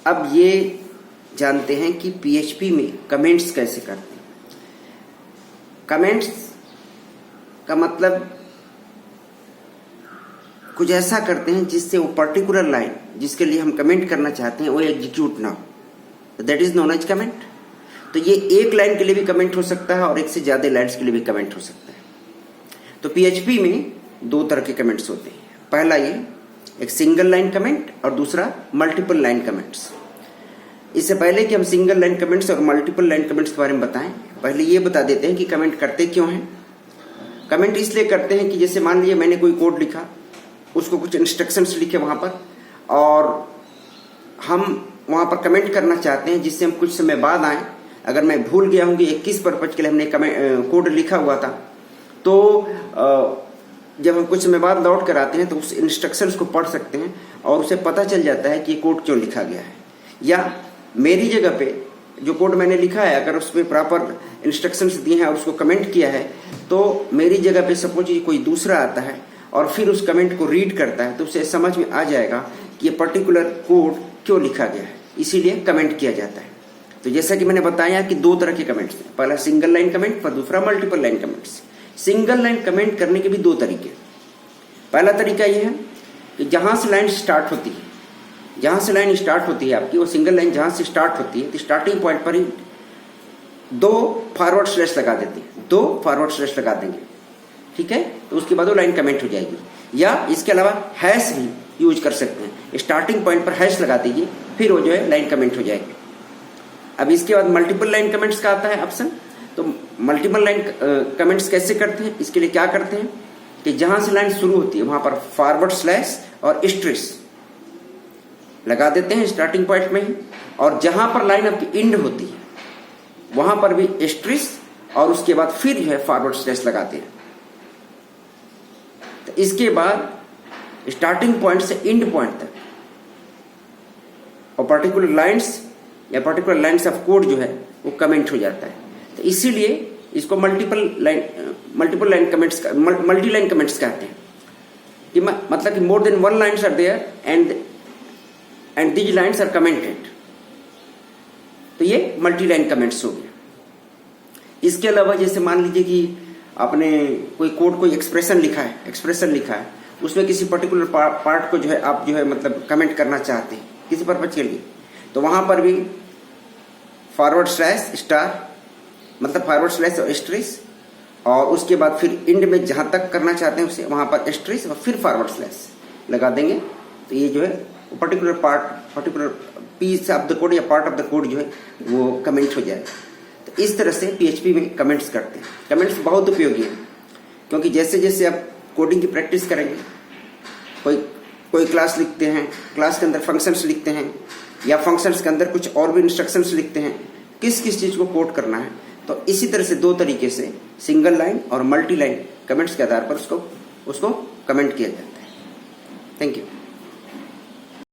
अब ये जानते हैं कि पीएचपी में कमेंट्स कैसे करते हैं। कमेंट्स का मतलब कुछ ऐसा करते हैं जिससे वो पर्टिकुलर लाइन जिसके लिए हम कमेंट करना चाहते हैं वो एग्जीक्यूट ना हो, that is known as comment. तो ये एक लाइन के लिए भी कमेंट हो सकता है और एक से ज्यादा लाइन्स के लिए भी कमेंट हो सकता है। तो पीएचपी में दो तरह के कमेंट्स होते हैं। पहला ये एक सिंगल लाइन कमेंट और दूसरा मल्टीपल लाइन कमेंट्स। इससे पहले कि हम सिंगल लाइन कमेंट्स और मल्टीपल लाइन कमेंट्स के बारे में बताएं, पहले ये बता देते हैं कि कमेंट करते क्यों हैं। कमेंट इसलिए करते हैं कि जैसे मान लीजिए मैंने कोई कोड लिखा, उसको कुछ इंस्ट्रक्शंस लिखे वहां पर, और हम वहां पर कमेंट करना चाहते हैं जिससे हम कुछ समय बाद आए। अगर मैं भूल गया हूं कि 21 पर्पज के लिए हमने कोड लिखा हुआ था, तो जब हम कुछ समय बाद लौट कर आते हैं तो उस इंस्ट्रक्शंस को पढ़ सकते हैं और उसे पता चल जाता है कि ये कोड क्यों लिखा गया है। या मेरी जगह पे जो कोड मैंने लिखा है, अगर उसमें प्रॉपर इंस्ट्रक्शंस दिए हैं और उसको कमेंट किया है, तो मेरी जगह पे सपोज कोई दूसरा आता है और फिर उस कमेंट को रीड करता है तो उसे समझ में आ जाएगा कि ये पर्टिकुलर कोड क्यों लिखा गया है, इसीलिए कमेंट किया जाता है। तो जैसा कि मैंने बताया कि दो तरह के कमेंट्स हैं, पहला सिंगल लाइन कमेंट और दूसरा multiple line comments. Single line comment करने के भी दो तरीके। पहला तरीका यह है कि जहां से लाइन स्टार्ट होती है, जहां से लाइन स्टार्ट होती है आपकी, वो सिंगल लाइन जहां से स्टार्ट होती है तो स्टार्टिंग पॉइंट पर ही दो फॉरवर्ड स्लैश लगा देते हैं, दो फॉरवर्ड स्लैश लगा देंगे, ठीक है। तो उसके बाद वो लाइन कमेंट हो जाएगी। या इसके अलावा हैश भी यूज कर सकते हैं, स्टार्टिंग पॉइंट पर हैश लगा दीजिए, फिर वो जो है लाइन कमेंट हो जाएगी। अब इसके बाद मल्टीपल लाइन कमेंट्स का आता है ऑप्शन। तो मल्टीपल लाइन कमेंट्स कैसे करते हैं, इसके लिए क्या करते हैं कि जहां से लाइन शुरू होती है वहां पर फॉरवर्ड स्लैश और स्ट्रेस लगा देते हैं स्टार्टिंग पॉइंट में ही, और जहां पर लाइन आपकी एंड होती है वहां पर भी स्ट्रेस और उसके बाद फिर जो है फॉरवर्ड स्लैश लगाते हैं। तो इसके बाद स्टार्टिंग पॉइंट से एंड पॉइंट तक और पर्टिकुलर लाइंस या पर्टिकुलर लाइंस ऑफ कोड जो है वो कमेंट हो जाता है। तो इसीलिए इसको multiple line comments, multi line comments कहते हैं। कि मतलब कि more than one lines are there and these lines are commented. तो ये मल्टी लाइन कमेंट्स हो गया। इसके अलावा जैसे मान लीजिए कि आपने कोई कोड, कोई एक्सप्रेशन लिखा है, उसमें किसी पर्टिकुलर पार्ट को जो है आप जो है मतलब कमेंट करना चाहते हैं किसी पर्पज के लिए, तो वहां पर भी फॉरवर्ड स्लैश स्टार मतलब फॉरवर्ड स्लैश और स्ट्रेस, और उसके बाद फिर एंड में जहां तक करना चाहते हैं उसे वहां पर स्ट्रेस और फिर फॉरवर्ड स्लैश लगा देंगे। तो ये जो है particular part, particular piece of the code या पार्ट ऑफ द कोड जो है वो कमेंट हो जाएगा। तो इस तरह से पीएचपी में कमेंट्स करते हैं। कमेंट्स बहुत उपयोगी है, क्योंकि जैसे जैसे आप कोडिंग की प्रैक्टिस करेंगे, कोई क्लास लिखते हैं, क्लास के अंदर फंक्शंस लिखते हैं, या फंक्शंस के अंदर कुछ और भी इंस्ट्रक्शंस लिखते हैं, किस किस चीज को कोड करना है, तो इसी तरह से दो तरीके से सिंगल लाइन और मल्टी लाइन कमेंट्स के आधार पर उसको कमेंट किया जाता है। Thank you.